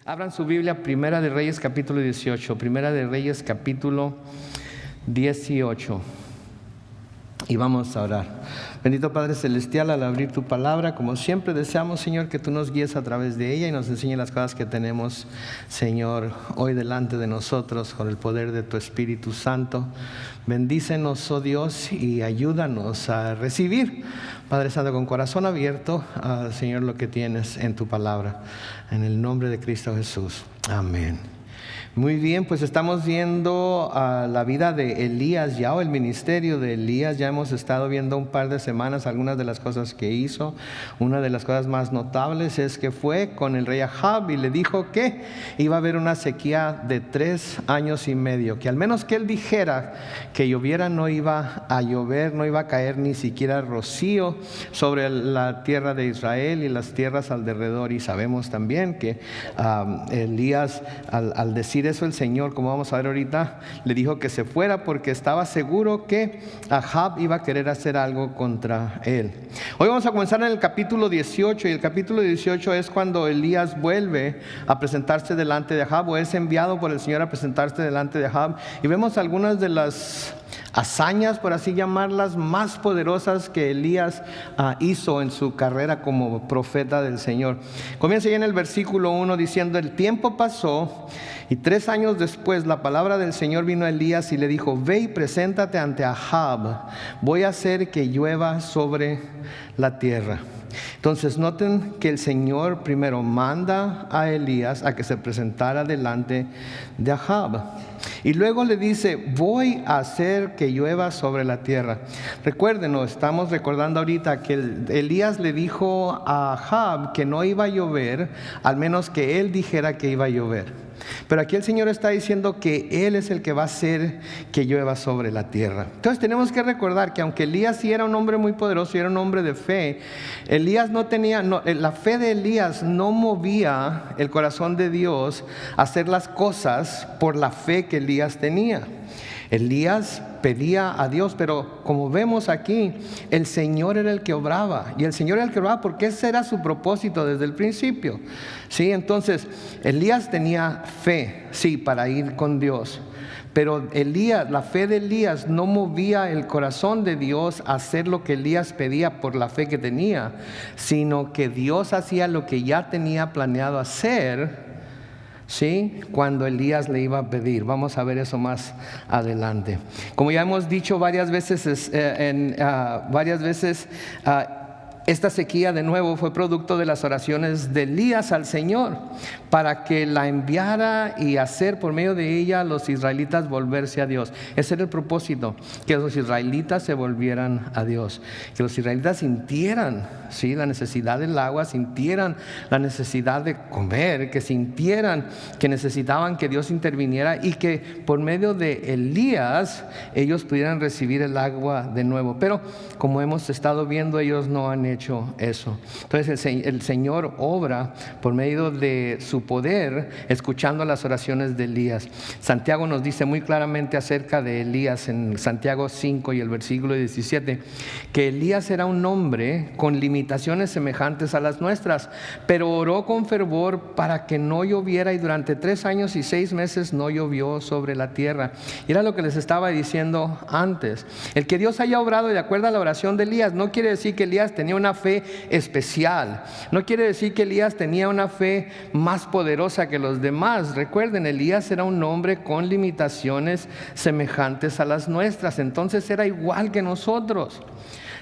Abran su Biblia, Primera de Reyes capítulo 18, Primera de Reyes capítulo 18. Y vamos a orar. Bendito Padre Celestial, al abrir tu palabra, como siempre deseamos, Señor, que tú nos guíes a través de ella y nos enseñes las cosas que tenemos, Señor, hoy delante de nosotros con el poder de tu Espíritu Santo. Bendícenos, oh Dios, y ayúdanos a recibir, Padre Santo, con corazón abierto, Señor, lo que tienes en tu palabra. En el nombre de Cristo Jesús. Amén. Muy bien, pues estamos viendo la vida de Elías ya, o el ministerio de Elías. Ya hemos estado viendo un par de semanas algunas de las cosas que hizo. Una de las cosas más notables es que fue con el rey Ahab y le dijo que iba a haber una sequía de 3 años y medio, que al menos que él dijera que lloviera no iba a llover, no iba a caer ni siquiera rocío sobre la tierra de Israel y las tierras alrededor. Y sabemos también que Elías, al decir eso, el Señor, como vamos a ver ahorita, le dijo que se fuera porque estaba seguro que Ahab iba a querer hacer algo contra él. Hoy vamos a comenzar en el capítulo 18, y el capítulo 18 es cuando Elías vuelve a presentarse delante de Ahab, o es enviado por el Señor a presentarse delante de Ahab, y vemos algunas de las hazañas, por así llamarlas, más poderosas que Elías hizo en su carrera como profeta del Señor. Comienza ya en el versículo 1 diciendo: el tiempo pasó y 3 años después la palabra del Señor vino a Elías y le dijo: ve y preséntate ante Ahab, voy a hacer que llueva sobre la tierra. Entonces noten que el Señor primero manda a Elías a que se presentara delante de Ahab, y luego le dice: voy a hacer que llueva sobre la tierra. Recuerden, estamos recordando ahorita que Elías le dijo a Ahab que no iba a llover, al menos que él dijera que iba a llover. Pero aquí el Señor está diciendo que Él es el que va a hacer que llueva sobre la tierra. Entonces tenemos que recordar que aunque Elías sí era un hombre muy poderoso y era un hombre de fe, Elías la fe de Elías no movía el corazón de Dios a hacer las cosas por la fe que Elías tenía. Elías pedía a Dios, pero como vemos aquí, el Señor era el que obraba, y el Señor era el que obraba porque ese era su propósito desde el principio. Sí, entonces Elías tenía fe, sí, para ir con Dios, pero la fe de Elías no movía el corazón de Dios a hacer lo que Elías pedía por la fe que tenía, sino que Dios hacía lo que ya tenía planeado hacer, ¿sí? Cuando Elías le iba a pedir. Vamos a ver eso más adelante. Como ya hemos dicho varias veces, esta sequía de nuevo fue producto de las oraciones de Elías al Señor para que la enviara y hacer por medio de ella a los israelitas volverse a Dios. Ese era el propósito, que los israelitas se volvieran a Dios, que los israelitas sintieran, ¿sí?, la necesidad del agua, sintieran la necesidad de comer, que sintieran que necesitaban que Dios interviniera y que por medio de Elías ellos pudieran recibir el agua de nuevo. Pero como hemos estado viendo, ellos no han hecho eso. Entonces el Señor obra por medio de su poder, escuchando las oraciones de Elías. Santiago nos dice muy claramente acerca de Elías en Santiago 5 y el versículo 17, que Elías era un hombre con limitaciones semejantes a las nuestras, pero oró con fervor para que no lloviera, y durante 3 años y 6 meses no llovió sobre la tierra. Y era lo que les estaba diciendo antes. El que Dios haya obrado de acuerdo a la oración de Elías no quiere decir que Elías tenía una fe especial, no quiere decir que Elías tenía una fe más poderosa que los demás. Recuerden, Elías era un hombre con limitaciones semejantes a las nuestras, entonces era igual que nosotros.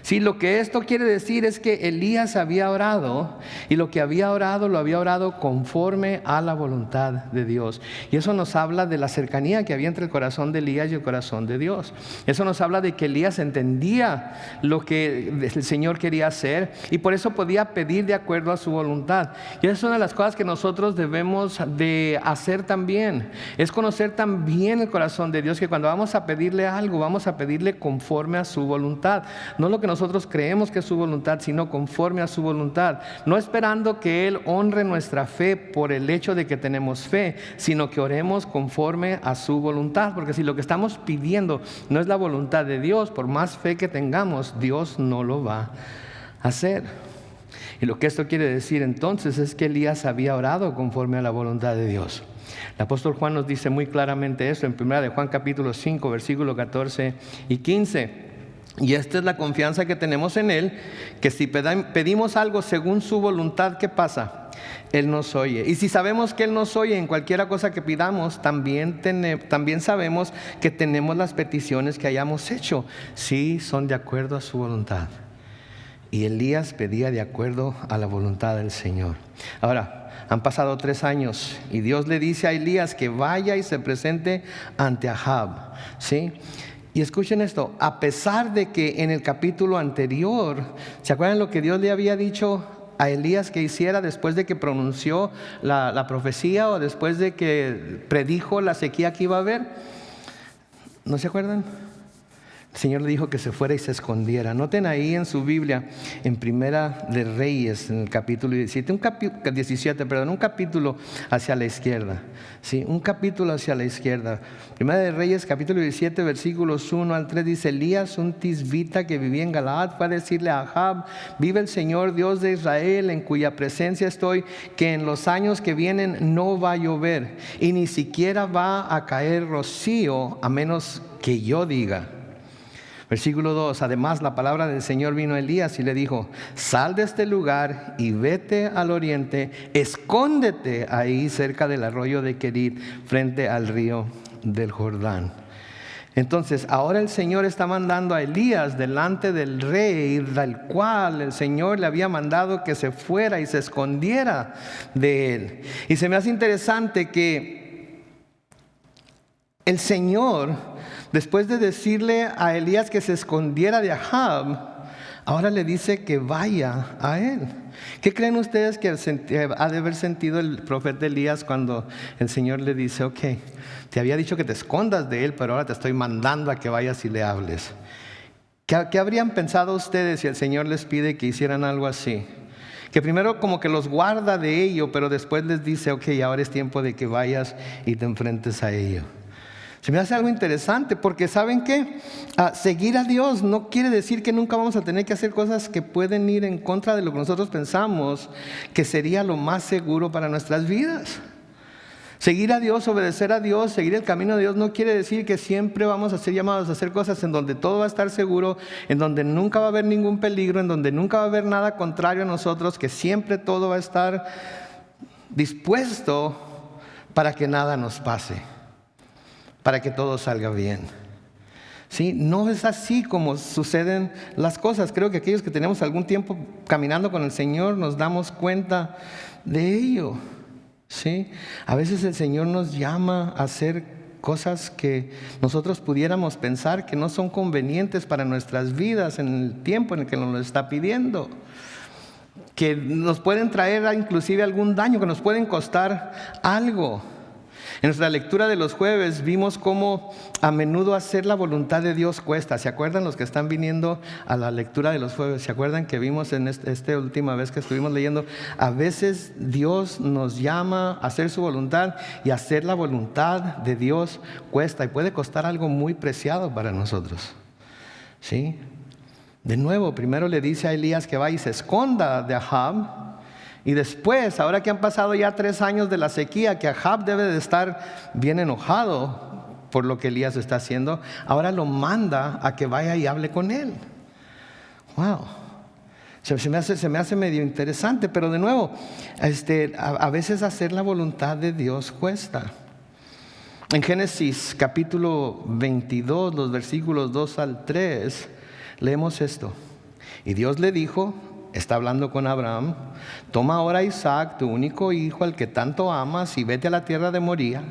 Sí, lo que esto quiere decir es que Elías había orado, y lo que había orado lo había orado conforme a la voluntad de Dios. Y eso nos habla de la cercanía que había entre el corazón de Elías y el corazón de Dios. Eso nos habla de que Elías entendía lo que el Señor quería hacer, y por eso podía pedir de acuerdo a su voluntad. Y esa es una de las cosas que nosotros debemos de hacer también, es conocer también el corazón de Dios, que cuando vamos a pedirle algo, vamos a pedirle conforme a su voluntad, no lo que nosotros creemos que es su voluntad, sino conforme a su voluntad, no esperando que Él honre nuestra fe por el hecho de que tenemos fe, sino que oremos conforme a su voluntad, porque si lo que estamos pidiendo no es la voluntad de Dios, por más fe que tengamos, Dios no lo va a hacer. Y lo que esto quiere decir entonces es que Elías había orado conforme a la voluntad de Dios. El apóstol Juan nos dice muy claramente eso en 1 de Juan capítulo 5, versículos 14 y 15. Y esta es la confianza que tenemos en Él, que si pedimos algo según su voluntad, ¿qué pasa? Él nos oye. Y si sabemos que Él nos oye en cualquier cosa que pidamos, también sabemos que tenemos las peticiones que hayamos hecho, si son de acuerdo a su voluntad. Y Elías pedía de acuerdo a la voluntad del Señor. Ahora, han pasado 3 años y Dios le dice a Elías que vaya y se presente ante Ahab, ¿sí? Y escuchen esto, a pesar de que en el capítulo anterior, ¿se acuerdan lo que Dios le había dicho a Elías que hiciera después de que pronunció la profecía o después de que predijo la sequía que iba a haber? ¿No se acuerdan? El Señor le dijo que se fuera y se escondiera. Noten ahí en su Biblia, en Primera de Reyes, en el capítulo 17, un capítulo hacia la izquierda. Sí, un capítulo hacia la izquierda. Primera de Reyes, capítulo 17, versículos 1 al 3, dice: Elías, un tisbita que vivía en Galaad, fue a decirle a Ahab: vive el Señor Dios de Israel, en cuya presencia estoy, que en los años que vienen no va a llover, y ni siquiera va a caer rocío, a menos que yo diga. Versículo 2, además la palabra del Señor vino a Elías y le dijo: sal de este lugar y vete al oriente, escóndete ahí cerca del arroyo de Querit, frente al río del Jordán. Entonces ahora el Señor está mandando a Elías delante del rey, del cual el Señor le había mandado que se fuera y se escondiera de él. Y se me hace interesante que el Señor, después de decirle a Elías que se escondiera de Ahab, ahora le dice que vaya a él. ¿Qué creen ustedes que ha de haber sentido el profeta Elías cuando el Señor le dice: ok, te había dicho que te escondas de él, pero ahora te estoy mandando a que vayas y le hables? ¿Qué habrían pensado ustedes si el Señor les pide que hicieran algo así? Que primero como que los guarda de ello, pero después les dice: ok, ahora es tiempo de que vayas y te enfrentes a ello. Se me hace algo interesante porque ¿saben qué? Seguir a Dios no quiere decir que nunca vamos a tener que hacer cosas que pueden ir en contra de lo que nosotros pensamos que sería lo más seguro para nuestras vidas. Seguir a Dios, obedecer a Dios, seguir el camino de Dios no quiere decir que siempre vamos a ser llamados a hacer cosas en donde todo va a estar seguro, en donde nunca va a haber ningún peligro, en donde nunca va a haber nada contrario a nosotros, que siempre todo va a estar dispuesto para que nada nos pase, para que todo salga bien. ¿Sí? No es así como suceden las cosas. Creo que aquellos que tenemos algún tiempo caminando con el Señor nos damos cuenta de ello. ¿Sí? A veces el Señor nos llama a hacer cosas que nosotros pudiéramos pensar que no son convenientes para nuestras vidas en el tiempo en el que nos lo está pidiendo, que nos pueden traer inclusive algún daño, que nos pueden costar algo. En nuestra lectura de los jueves vimos cómo a menudo hacer la voluntad de Dios cuesta. ¿Se acuerdan los que están viniendo a la lectura de los jueves? ¿Se acuerdan que vimos en esta última vez que estuvimos leyendo? A veces Dios nos llama a hacer su voluntad, y hacer la voluntad de Dios cuesta, y puede costar algo muy preciado para nosotros. ¿Sí? De nuevo, primero le dice a Elías que vaya y se esconda de Ahab. Y después, ahora que han pasado ya 3 años de la sequía, que Ahab debe de estar bien enojado por lo que Elías está haciendo, ahora lo manda a que vaya y hable con él. Wow. Se me hace medio interesante, pero de nuevo, a veces hacer la voluntad de Dios cuesta. En Génesis capítulo 22, los versículos 2 al 3, leemos esto. Y Dios le dijo, está hablando con Abraham: toma ahora a Isaac, tu único hijo, al que tanto amas, y vete a la tierra de Moría,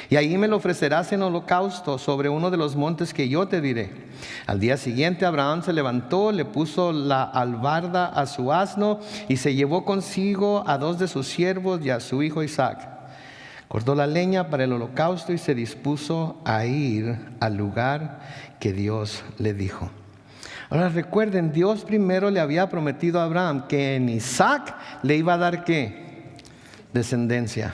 y ahí me lo ofrecerás en holocausto sobre uno de los montes que yo te diré. Al día siguiente Abraham se levantó, le puso la albarda a su asno y se llevó consigo a 2 de sus siervos y a su hijo Isaac. Cortó la leña para el holocausto y se dispuso a ir al lugar que Dios le dijo. Ahora recuerden, Dios primero le había prometido a Abraham que en Isaac le iba a dar ¿qué? Descendencia.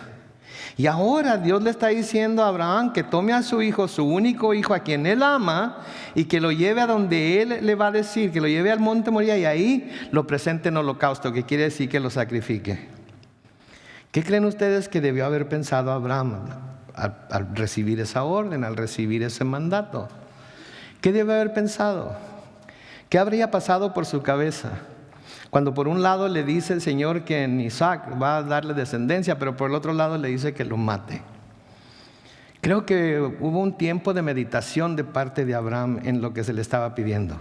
Y ahora Dios le está diciendo a Abraham que tome a su hijo, su único hijo, a quien él ama, y que lo lleve a donde él le va a decir, que lo lleve al monte Moría y ahí lo presente en holocausto, que quiere decir que lo sacrifique. ¿Qué creen ustedes que debió haber pensado Abraham al recibir esa orden, al recibir ese mandato? ¿Qué debe haber pensado? ¿Qué habría pasado por su cabeza? Cuando por un lado le dice el Señor que en Isaac va a darle descendencia, pero por el otro lado le dice que lo mate. Creo que hubo un tiempo de meditación de parte de Abraham en lo que se le estaba pidiendo.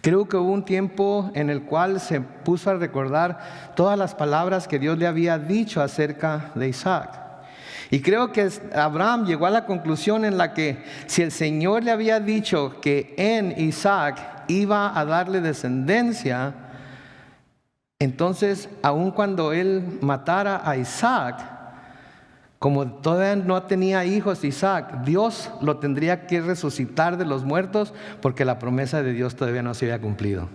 Creo que hubo un tiempo en el cual se puso a recordar todas las palabras que Dios le había dicho acerca de Isaac. Y creo que Abraham llegó a la conclusión en la que si el Señor le había dicho que en Isaac iba a darle descendencia, entonces, aun cuando él matara a Isaac, como todavía no tenía hijos Isaac, Dios lo tendría que resucitar de los muertos porque la promesa de Dios todavía no se había cumplido.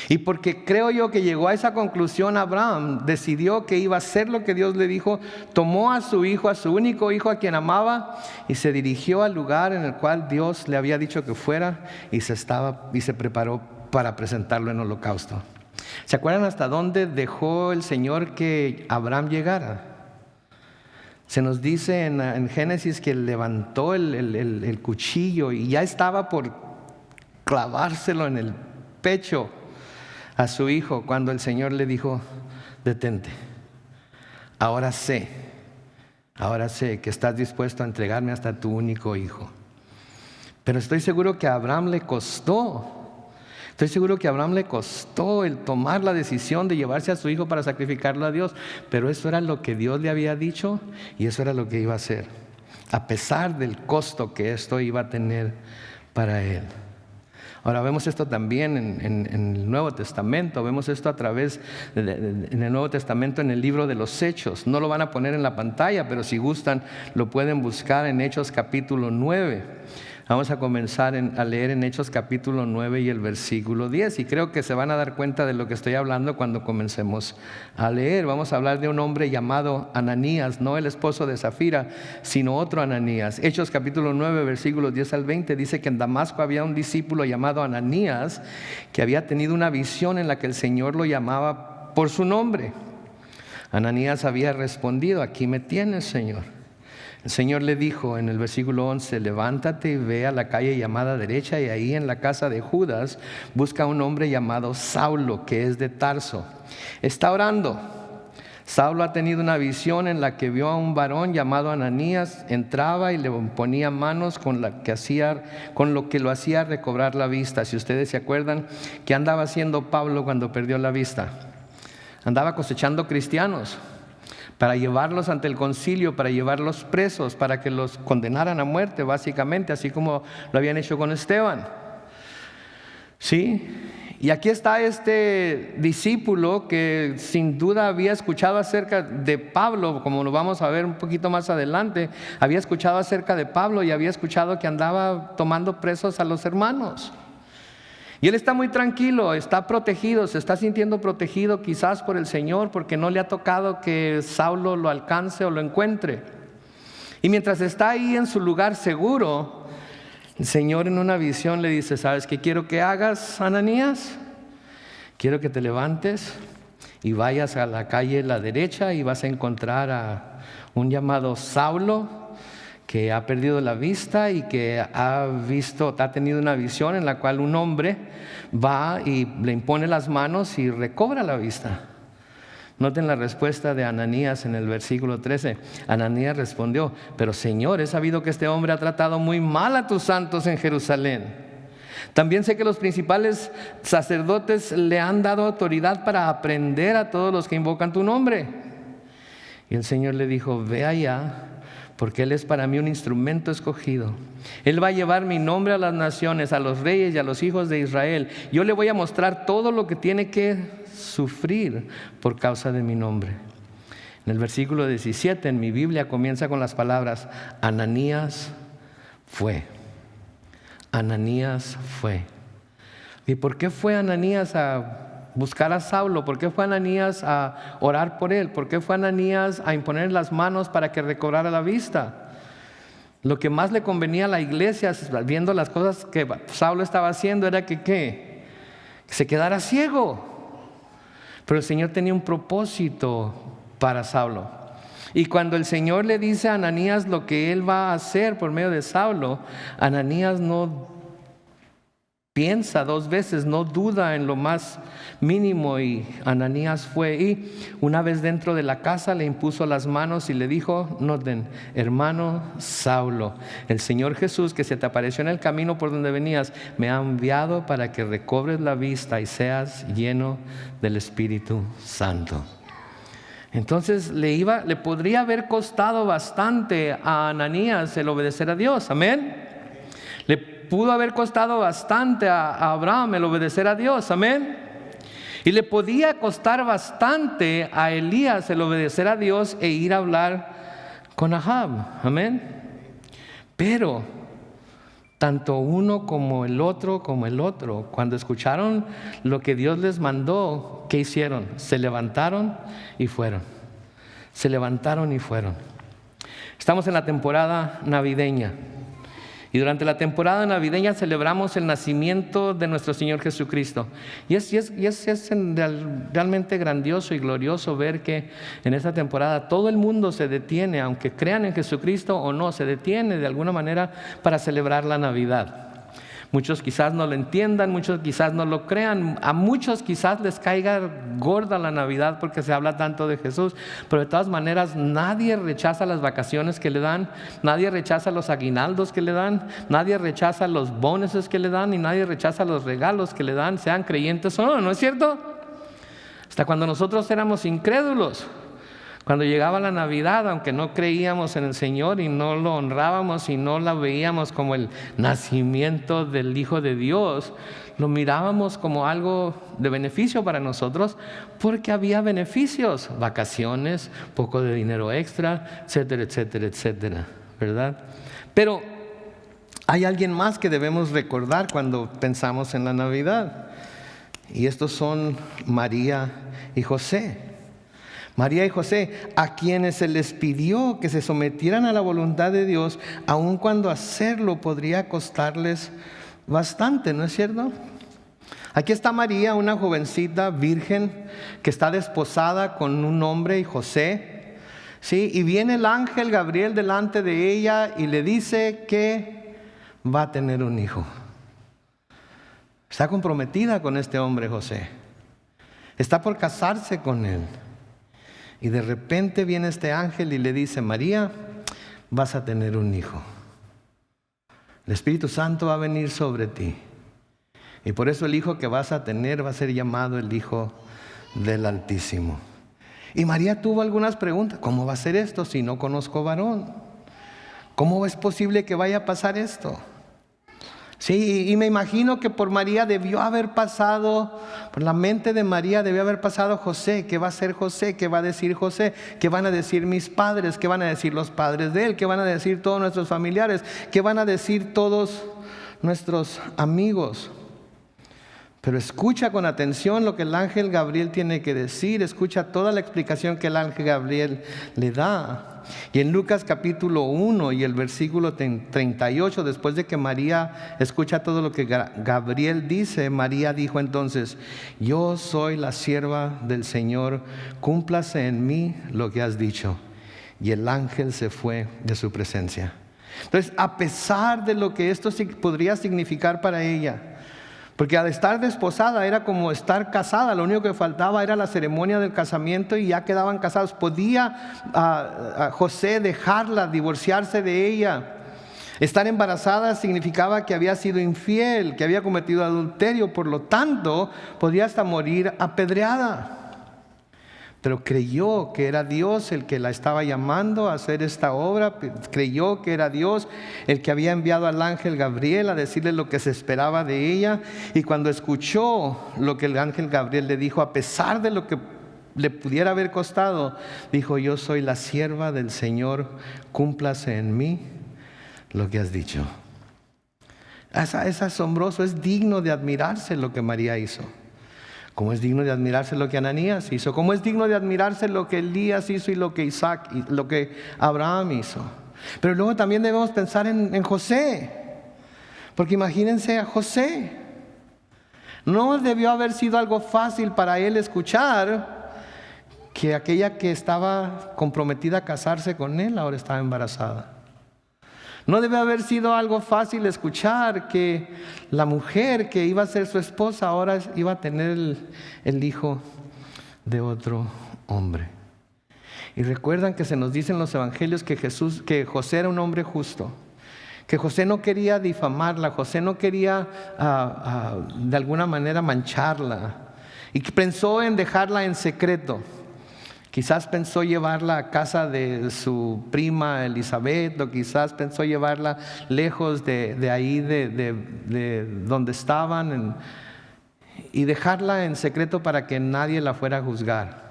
Y porque creo yo que llegó a esa conclusión Abraham, decidió que iba a hacer lo que Dios le dijo, tomó a su hijo, a su único hijo a quien amaba, y se dirigió al lugar en el cual Dios le había dicho que fuera y se preparó para presentarlo en holocausto. ¿Se acuerdan hasta dónde dejó el Señor que Abraham llegara? Se nos dice en Génesis que levantó el cuchillo y ya estaba por clavárselo en el pecho a su hijo cuando el Señor le dijo: detente, ahora sé que estás dispuesto a entregarme hasta tu único hijo. Pero estoy seguro que a Abraham le costó. Estoy seguro que a Abraham le costó el tomar la decisión de llevarse a su hijo para sacrificarlo a Dios. Pero eso era lo que Dios le había dicho y eso era lo que iba a hacer, a pesar del costo que esto iba a tener para él. Ahora vemos esto también en el Nuevo Testamento. Vemos esto a través en el Nuevo Testamento, en el libro de los Hechos. No lo van a poner en la pantalla, pero si gustan lo pueden buscar en Hechos capítulo 9. Vamos a comenzar a leer en Hechos capítulo 9 y el versículo 10. Y creo que se van a dar cuenta de lo que estoy hablando cuando comencemos a leer. Vamos a hablar de un hombre llamado Ananías, no el esposo de Zafira, sino otro Ananías. Hechos capítulo 9, versículos 10 al 20, dice que en Damasco había un discípulo llamado Ananías que había tenido una visión en la que el Señor lo llamaba por su nombre. Ananías había respondido: aquí me tienes, Señor. El Señor le dijo en el versículo 11: levántate y ve a la calle llamada derecha y ahí en la casa de Judas busca a un hombre llamado Saulo, que es de Tarso. Está orando. Saulo ha tenido una visión en la que vio a un varón llamado Ananías, entraba y le ponía manos con lo que lo hacía recobrar la vista. Si ustedes se acuerdan, ¿qué andaba haciendo Pablo cuando perdió la vista? Andaba cosechando cristianos para llevarlos ante el concilio, para llevarlos presos, para que los condenaran a muerte, básicamente, así como lo habían hecho con Esteban. ¿Sí? Y aquí está este discípulo que sin duda había escuchado acerca de Pablo, como lo vamos a ver un poquito más adelante. Había escuchado acerca de Pablo y había escuchado que andaba tomando presos a los hermanos. Y él está muy tranquilo, está protegido, se está sintiendo protegido quizás por el Señor, porque no le ha tocado que Saulo lo alcance o lo encuentre. Y mientras está ahí en su lugar seguro, el Señor en una visión le dice: ¿sabes qué quiero que hagas, Ananías? Quiero que te levantes y vayas a la calle a la derecha y vas a encontrar a un llamado Saulo, que ha perdido la vista y que ha tenido una visión en la cual un hombre va y le impone las manos y recobra la vista. Noten la respuesta de Ananías en el versículo 13. Ananías respondió: pero Señor, he sabido que este hombre ha tratado muy mal a tus santos en Jerusalén. También sé que los principales sacerdotes le han dado autoridad para aprender a todos los que invocan tu nombre. Y el Señor le dijo: ve allá, porque Él es para mí un instrumento escogido. Él va a llevar mi nombre a las naciones, a los reyes y a los hijos de Israel. Yo le voy a mostrar todo lo que tiene que sufrir por causa de mi nombre. En el versículo 17 en mi Biblia comienza con las palabras: Ananías fue. Ananías fue. ¿Y por qué fue Ananías a buscar a Saulo? ¿Por qué fue Ananías a orar por él? ¿Por qué fue Ananías a imponer las manos para que recobrara la vista? Lo que más le convenía a la iglesia, viendo las cosas que Saulo estaba haciendo, era que se quedara ciego. Pero el Señor tenía un propósito para Saulo. Y cuando el Señor le dice a Ananías lo que él va a hacer por medio de Saulo, Ananías no piensa dos veces, no duda en lo más mínimo, y Ananías fue, y una vez dentro de la casa le impuso las manos y le dijo: noten, hermano Saulo, el Señor Jesús, que se te apareció en el camino por donde venías, me ha enviado para que recobres la vista y seas lleno del Espíritu Santo. Entonces le podría haber costado bastante a Ananías el obedecer a Dios. Amén. Le pudo haber costado bastante a Abraham el obedecer a Dios. Amén. Y le podía costar bastante a Elías el obedecer a Dios e ir a hablar con Ahab. Amén. Pero tanto uno como el otro, cuando escucharon lo que Dios les mandó, ¿qué hicieron? Se levantaron y fueron. Se levantaron y fueron. Estamos en la temporada navideña. Y durante la temporada navideña celebramos el nacimiento de nuestro Señor Jesucristo. Y es realmente grandioso y glorioso ver que en esta temporada todo el mundo se detiene, aunque crean en Jesucristo o no, se detiene de alguna manera para celebrar la Navidad. Muchos quizás no lo entiendan, muchos quizás no lo crean, a muchos quizás les caiga gorda la Navidad porque se habla tanto de Jesús, pero de todas maneras nadie rechaza las vacaciones que le dan, nadie rechaza los aguinaldos que le dan, nadie rechaza los bonuses que le dan y nadie rechaza los regalos que le dan, sean creyentes o no, ¿no es cierto? Hasta cuando nosotros éramos incrédulos, cuando llegaba la Navidad, aunque no creíamos en el Señor y no lo honrábamos y no la veíamos como el nacimiento del Hijo de Dios, lo mirábamos como algo de beneficio para nosotros porque había beneficios, vacaciones, poco de dinero extra, etcétera, etcétera, etcétera, ¿verdad? Pero hay alguien más que debemos recordar cuando pensamos en la Navidad, y estos son María y José. María y José, a quienes se les pidió que se sometieran a la voluntad de Dios, aun cuando hacerlo podría costarles bastante, ¿no es cierto? Aquí está María, una jovencita virgen que está desposada con un hombre, y José, ¿sí? Y viene el ángel Gabriel delante de ella y le dice que va a tener un hijo. Está comprometida con este hombre, José. Está por casarse con él. Y de repente viene este ángel y le dice: María, vas a tener un hijo. El Espíritu Santo va a venir sobre ti. Y por eso el hijo que vas a tener va a ser llamado el Hijo del Altísimo. Y María tuvo algunas preguntas. ¿Cómo va a ser esto si no conozco varón? ¿Cómo es posible que vaya a pasar esto? Sí, y me imagino que por María debió haber pasado, por la mente de María debió haber pasado José. ¿Qué va a hacer José? ¿Qué va a decir José? ¿Qué van a decir mis padres? ¿Qué van a decir los padres de él? ¿Qué van a decir todos nuestros familiares? ¿Qué van a decir todos nuestros amigos? Pero escucha con atención lo que el ángel Gabriel tiene que decir. Escucha toda la explicación que el ángel Gabriel le da. Y en Lucas capítulo 1 y el versículo 38, después de que María escucha todo lo que Gabriel dice, María dijo entonces: yo soy la sierva del Señor, cúmplase en mí lo que has dicho. Y el ángel se fue de su presencia. Entonces, a pesar de lo que esto podría significar para ella, porque al estar desposada era como estar casada, lo único que faltaba era la ceremonia del casamiento y ya quedaban casados. Podía José dejarla, divorciarse de ella. Estar embarazada significaba que había sido infiel, que había cometido adulterio, por lo tanto podía hasta morir apedreada. Pero creyó que era Dios el que la estaba llamando a hacer esta obra. Creyó que era Dios el que había enviado al ángel Gabriel a decirle lo que se esperaba de ella. Y cuando escuchó lo que el ángel Gabriel le dijo, a pesar de lo que le pudiera haber costado, dijo: yo soy la sierva del Señor, cúmplase en mí lo que has dicho. Es asombroso, es digno de admirarse lo que María hizo. Como es digno de admirarse lo que Ananías hizo, como es digno de admirarse lo que Elías hizo y lo que Isaac y lo que Abraham hizo. Pero luego también debemos pensar en José, porque imagínense a José. No debió haber sido algo fácil para él escuchar que aquella que estaba comprometida a casarse con él ahora estaba embarazada. No debe haber sido algo fácil escuchar que la mujer que iba a ser su esposa ahora iba a tener el hijo de otro hombre. Y recuerdan que se nos dice en los evangelios que José era un hombre justo, que José no quería difamarla, José no quería de alguna manera mancharla, y que pensó en dejarla en secreto. Quizás pensó llevarla a casa de su prima Elizabeth, o quizás pensó llevarla lejos de ahí, de donde estaban, y dejarla en secreto para que nadie la fuera a juzgar.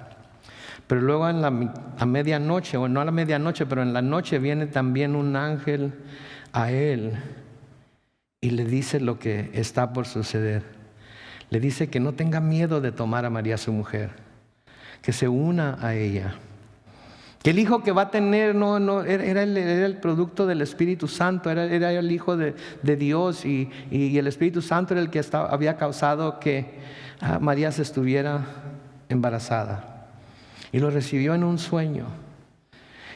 Pero luego a medianoche, o no a la medianoche, pero en la noche viene también un ángel a él y le dice lo que está por suceder. Le dice que no tenga miedo de tomar a María su mujer, que se una a ella, que el hijo que va a tener era el producto del Espíritu Santo, era el hijo de Dios, y el Espíritu Santo era el que había causado que María se estuviera embarazada, y lo recibió en un sueño.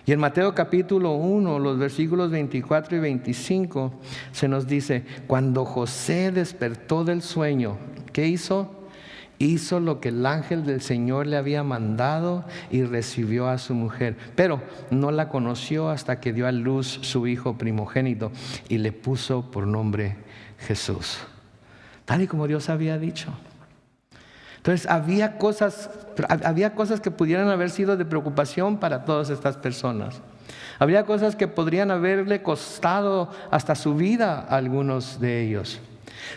Y en Mateo capítulo 1, los versículos 24 y 25, se nos dice: cuando José despertó del sueño, ¿qué hizo? Hizo lo que el ángel del Señor le había mandado y recibió a su mujer. Pero no la conoció hasta que dio a luz su hijo primogénito y le puso por nombre Jesús, tal y como Dios había dicho. Entonces había cosas que pudieran haber sido de preocupación para todas estas personas. Había cosas que podrían haberle costado hasta su vida a algunos de ellos.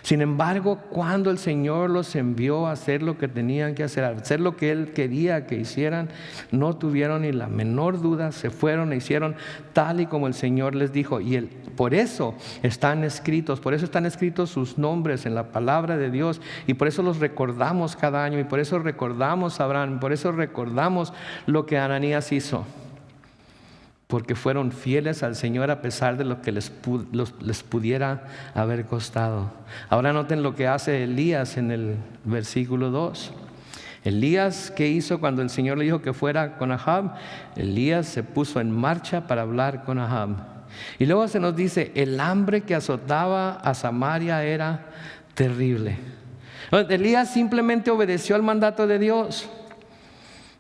Sin embargo, cuando el Señor los envió a hacer lo que tenían que hacer, a hacer lo que Él quería que hicieran, no tuvieron ni la menor duda, se fueron e hicieron tal y como el Señor les dijo. Y por eso están escritos sus nombres en la palabra de Dios, y por eso los recordamos cada año, y por eso recordamos a Abraham, por eso recordamos lo que Ananías hizo. Porque fueron fieles al Señor a pesar de lo que les pudiera haber costado. Ahora noten lo que hace Elías en el versículo 2. Elías, ¿qué hizo cuando el Señor le dijo que fuera con Ahab? Elías se puso en marcha para hablar con Ahab. Y luego se nos dice: el hambre que azotaba a Samaria era terrible. Elías simplemente obedeció al mandato de Dios.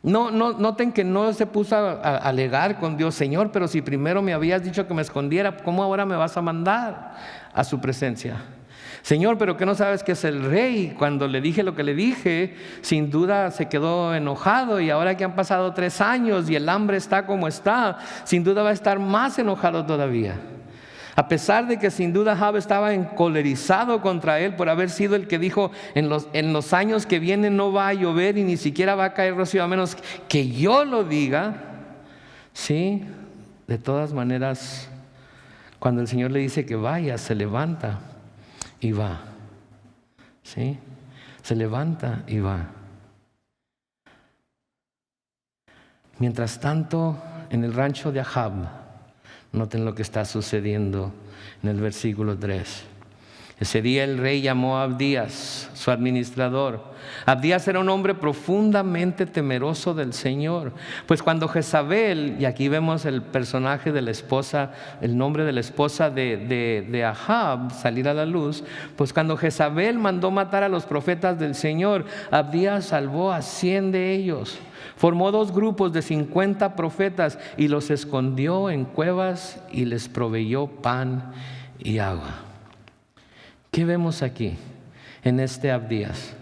Noten que no se puso a alegar con Dios: Señor, pero si primero me habías dicho que me escondiera, ¿cómo ahora me vas a mandar a su presencia? Señor, pero ¿qué no sabes que es el rey? Cuando le dije lo que le dije, sin duda se quedó enojado, y ahora que han pasado 3 años y el hambre está como está, sin duda va a estar más enojado todavía. A pesar de que sin duda Ahab estaba encolerizado contra él por haber sido el que dijo: en los años que vienen no va a llover y ni siquiera va a caer rocío a menos que yo lo diga. Sí, de todas maneras, cuando el Señor le dice que vaya, se levanta y va. Sí, se levanta y va. Mientras tanto, en el rancho de Ahab, noten lo que está sucediendo en el versículo 3. Ese día el rey llamó a Abdías, su administrador. Abdías era un hombre profundamente temeroso del Señor. Pues cuando Jezabel, y aquí vemos el personaje de la esposa, el nombre de la esposa de Ahab salir a la luz, pues cuando Jezabel mandó matar a los profetas del Señor, Abdías salvó a 100 de ellos. Formó 2 grupos de 50 profetas y los escondió en cuevas y les proveyó pan y agua. ¿Qué vemos aquí en este Abdías?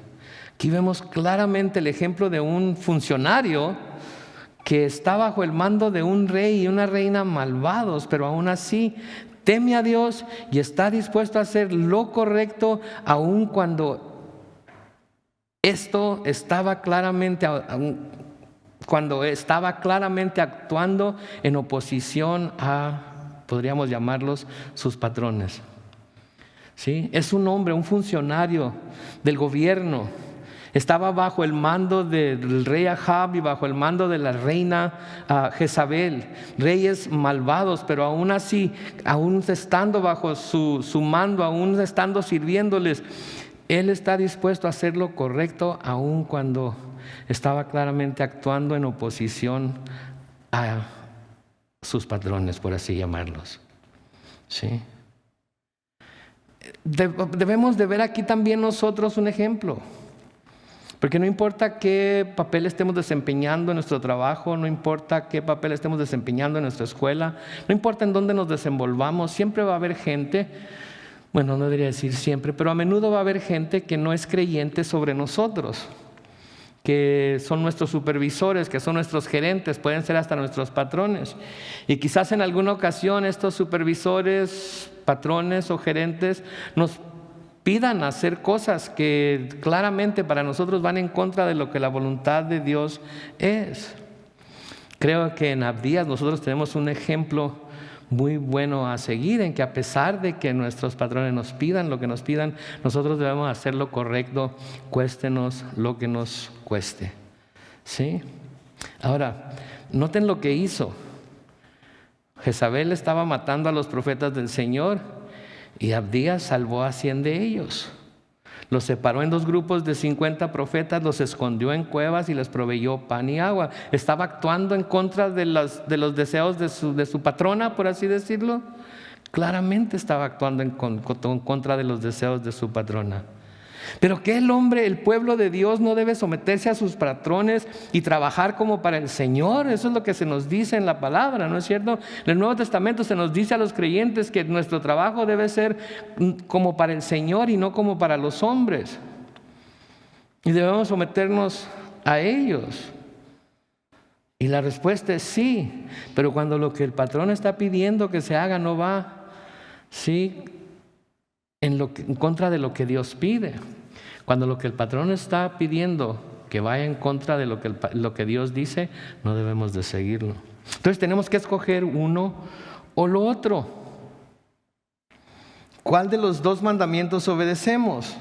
Aquí vemos claramente el ejemplo de un funcionario que está bajo el mando de un rey y una reina malvados, pero aún así teme a Dios y está dispuesto a hacer lo correcto, aun cuando esto estaba claramente actuando en oposición a, podríamos llamarlos, sus patrones. ¿Sí? Es un hombre, un funcionario del gobierno, Estaba bajo el mando del rey Ahab y bajo el mando de la reina Jezabel, reyes malvados, pero aún así, aún estando bajo su mando, aún estando sirviéndoles, él está dispuesto a hacer lo correcto, aun cuando estaba claramente actuando en oposición a sus patrones, por así llamarlos. ¿Sí? Debemos de ver aquí también nosotros un ejemplo. Porque no importa qué papel estemos desempeñando en nuestro trabajo, no importa qué papel estemos desempeñando en nuestra escuela, no importa en dónde nos desenvolvamos, siempre va a haber gente, bueno, no debería decir siempre, pero a menudo va a haber gente que no es creyente sobre nosotros, que son nuestros supervisores, que son nuestros gerentes, pueden ser hasta nuestros patrones. Y quizás en alguna ocasión estos supervisores, patrones o gerentes nos pidan hacer cosas que claramente para nosotros van en contra de lo que la voluntad de Dios es. Creo que en Abdías nosotros tenemos un ejemplo muy bueno a seguir, en que a pesar de que nuestros patrones nos pidan lo que nos pidan, nosotros debemos hacer lo correcto, cuéstenos lo que nos cueste. ¿Sí? Ahora, noten lo que hizo. Jezabel estaba matando a los profetas del Señor, y Abdías salvó a 100 de ellos. Los separó en 2 grupos de 50 profetas, los escondió en cuevas y les proveyó pan y agua. Estaba actuando en contra de los deseos de su patrona, por así decirlo. Claramente estaba actuando en contra de los deseos de su patrona. Pero que el pueblo de Dios no debe someterse a sus patrones y trabajar como para el Señor. Eso es lo que se nos dice en la palabra, ¿no es cierto? En el Nuevo Testamento se nos dice a los creyentes que nuestro trabajo debe ser como para el Señor y no como para los hombres. Y debemos someternos a ellos. Y la respuesta es sí, pero cuando lo que el patrón está pidiendo que se haga no va, sí, en contra de lo que Dios pide. Cuando lo que el patrón está pidiendo que vaya en contra de lo que Dios dice, no debemos de seguirlo. Entonces tenemos que escoger uno o lo otro. ¿Cuál de los 2 mandamientos obedecemos?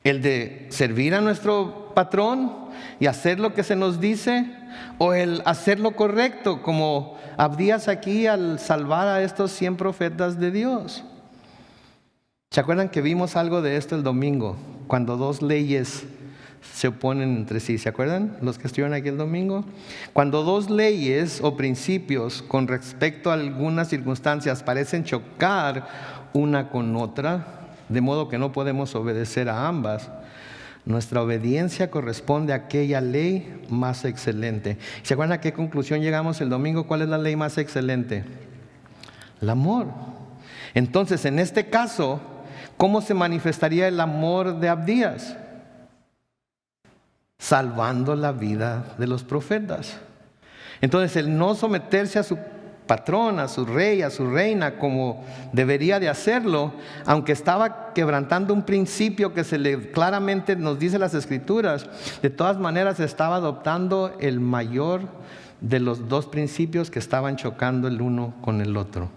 ¿El de servir a nuestro patrón y hacer lo que se nos dice? ¿O el hacer lo correcto, como Abdías aquí al salvar a estos 100 profetas de Dios? ¿Se acuerdan que vimos algo de esto el domingo? Cuando 2 leyes se oponen entre sí. ¿Se acuerdan los que estuvieron aquí el domingo? Cuando 2 leyes o principios con respecto a algunas circunstancias parecen chocar una con otra, de modo que no podemos obedecer a ambas, nuestra obediencia corresponde a aquella ley más excelente. ¿Se acuerdan a qué conclusión llegamos el domingo? ¿Cuál es la ley más excelente? El amor. Entonces, en este caso, ¿cómo se manifestaría el amor de Abdías? Salvando la vida de los profetas. Entonces, el no someterse a su patrón, a su rey, a su reina, como debería de hacerlo, aunque estaba quebrantando un principio que claramente nos dice las Escrituras, de todas maneras estaba adoptando el mayor de los 2 principios que estaban chocando el uno con el otro.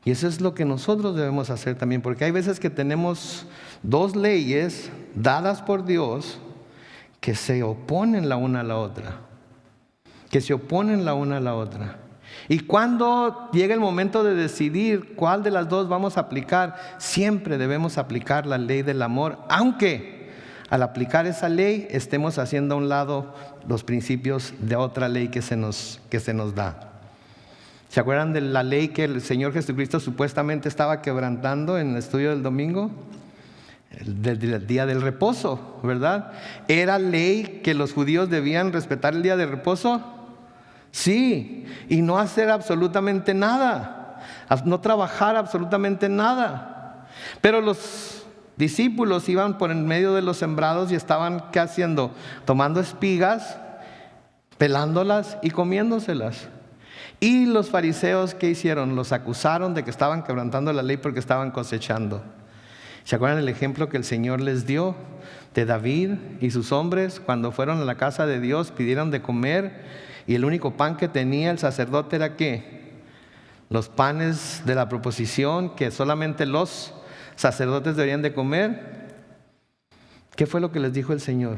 Y eso es lo que nosotros debemos hacer también, porque hay veces que tenemos 2 leyes dadas por Dios que se oponen la una a la otra. Y cuando llega el momento de decidir cuál de las 2 vamos a aplicar, siempre debemos aplicar la ley del amor, aunque al aplicar esa ley estemos haciendo a un lado los principios de otra ley que se nos da. ¿Se acuerdan de la ley que el Señor Jesucristo supuestamente estaba quebrantando en el estudio del domingo? Del día del reposo, ¿verdad? ¿Era ley que los judíos debían respetar el día de reposo? Sí, y no hacer absolutamente nada, no trabajar absolutamente nada. Pero los discípulos iban por en medio de los sembrados y estaban, ¿qué haciendo? Tomando espigas, pelándolas y comiéndoselas. Y los fariseos, ¿qué hicieron? Los acusaron de que estaban quebrantando la ley porque estaban cosechando. ¿Se acuerdan el ejemplo que el Señor les dio de David y sus hombres cuando fueron a la casa de Dios, pidieron de comer y el único pan que tenía el sacerdote era ¿qué? Los panes de la proposición que solamente los sacerdotes deberían de comer. ¿Qué fue lo que les dijo el Señor?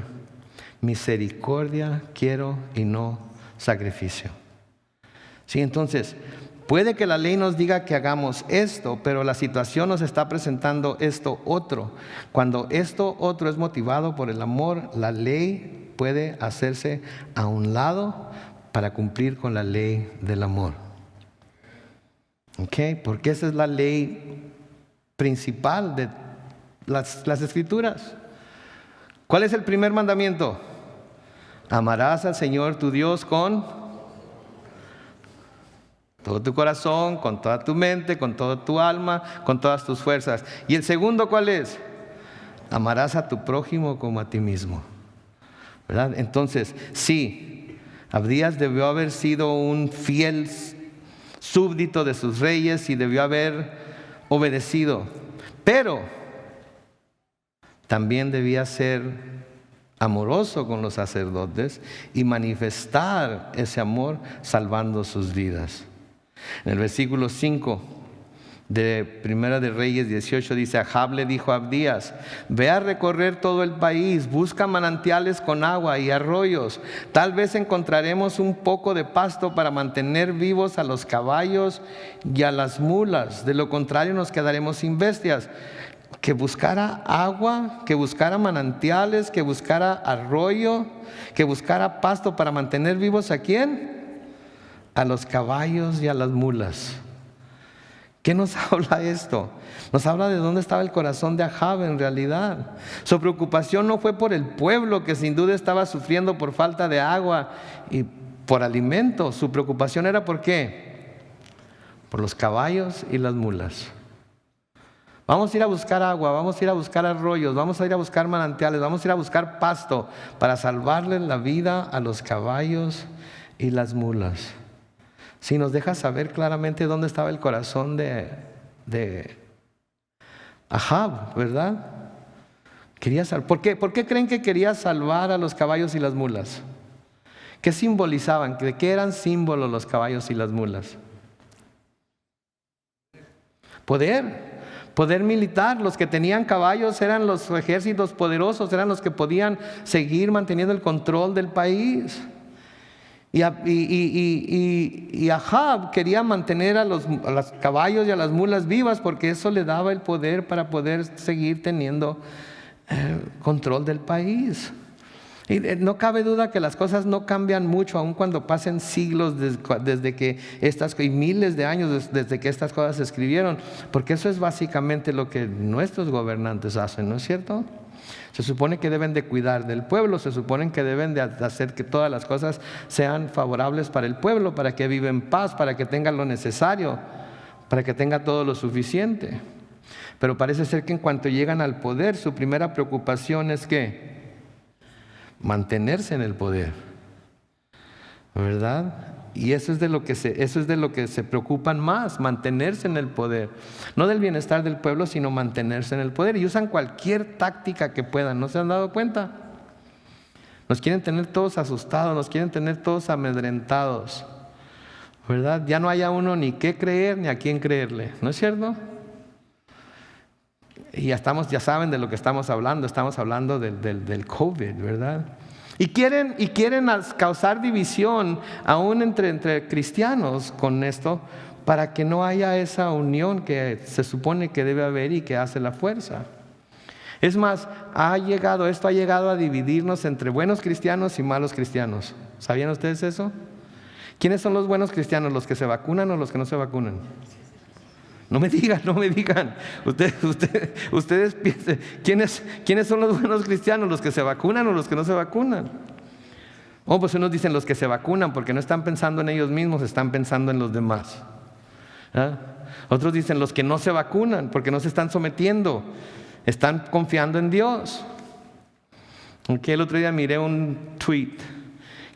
Misericordia quiero y no sacrificio. Sí, entonces, puede que la ley nos diga que hagamos esto, pero la situación nos está presentando esto otro. Cuando esto otro es motivado por el amor, la ley puede hacerse a un lado para cumplir con la ley del amor. ¿Ok? Porque esa es la ley principal de las Escrituras. ¿Cuál es el primer mandamiento? Amarás al Señor tu Dios con todo tu corazón, con toda tu mente, con toda tu alma, con todas tus fuerzas. ¿Y el segundo cuál es? Amarás a tu prójimo como a ti mismo. ¿Verdad? Entonces, sí, Abdías debió haber sido un fiel súbdito de sus reyes y debió haber obedecido. Pero también debía ser amoroso con los sacerdotes y manifestar ese amor salvando sus vidas. En el versículo 5 de Primera de Reyes 18 dice: Ahab le dijo a Abdías: ve a recorrer todo el país, busca manantiales con agua y arroyos, tal vez encontraremos un poco de pasto para mantener vivos a los caballos y a las mulas, de lo contrario nos quedaremos sin bestias. Que buscara agua, que buscara manantiales, que buscara arroyo, que buscara pasto para mantener vivos ¿a quién? A los caballos y a las mulas. ¿Qué nos habla esto? Nos habla de dónde estaba el corazón de Ahab en realidad. Su preocupación no fue por el pueblo, que sin duda estaba sufriendo por falta de agua y por alimento. Su preocupación era ¿por qué? Por los caballos y las mulas. Vamos a ir a buscar agua, vamos a ir a buscar arroyos, vamos a ir a buscar manantiales, vamos a ir a buscar pasto para salvarle la vida a los caballos y las mulas. Si nos deja saber claramente dónde estaba el corazón de Ahab, ¿verdad? Quería salvar. ¿Por qué creen que quería salvar a los caballos y las mulas? ¿Qué simbolizaban? ¿De qué eran símbolos los caballos y las mulas? Poder militar. Los que tenían caballos eran los ejércitos poderosos, eran los que podían seguir manteniendo el control del país. Y Ahab quería mantener a los caballos y a las mulas vivas porque eso le daba el poder para poder seguir teniendo control del país. Y no cabe duda que las cosas no cambian mucho, aun cuando pasen siglos desde que y miles de años desde que estas cosas se escribieron, porque eso es básicamente lo que nuestros gobernantes hacen, ¿no es cierto? Se supone que deben de cuidar del pueblo, se supone que deben de hacer que todas las cosas sean favorables para el pueblo, para que viva en paz, para que tenga lo necesario, para que tenga todo lo suficiente. Pero parece ser que en cuanto llegan al poder, su primera preocupación es ¿qué? Mantenerse en el poder, ¿verdad? Y eso es de lo que se preocupan más, mantenerse en el poder. No del bienestar del pueblo, sino mantenerse en el poder. Y usan cualquier táctica que puedan, ¿no se han dado cuenta? Nos quieren tener todos asustados, nos quieren tener todos amedrentados, ¿verdad? Ya no haya uno ni qué creer ni a quién creerle, ¿no es cierto? Y ya saben de lo que estamos hablando del COVID, ¿verdad? Y quieren causar división aún entre cristianos con esto, para que no haya esa unión que se supone que debe haber y que hace la fuerza. Es más, esto ha llegado a dividirnos entre buenos cristianos y malos cristianos. ¿Sabían ustedes eso? ¿Quiénes son los buenos cristianos? ¿Los que se vacunan o los que no se vacunan? No me digan. Ustedes piensen, ¿quiénes son los buenos cristianos? ¿Los que se vacunan o los que no se vacunan? Pues unos dicen los que se vacunan porque no están pensando en ellos mismos, están pensando en los demás. ¿Ah? Otros dicen los que no se vacunan porque no se están sometiendo, están confiando en Dios. El otro día miré un tweet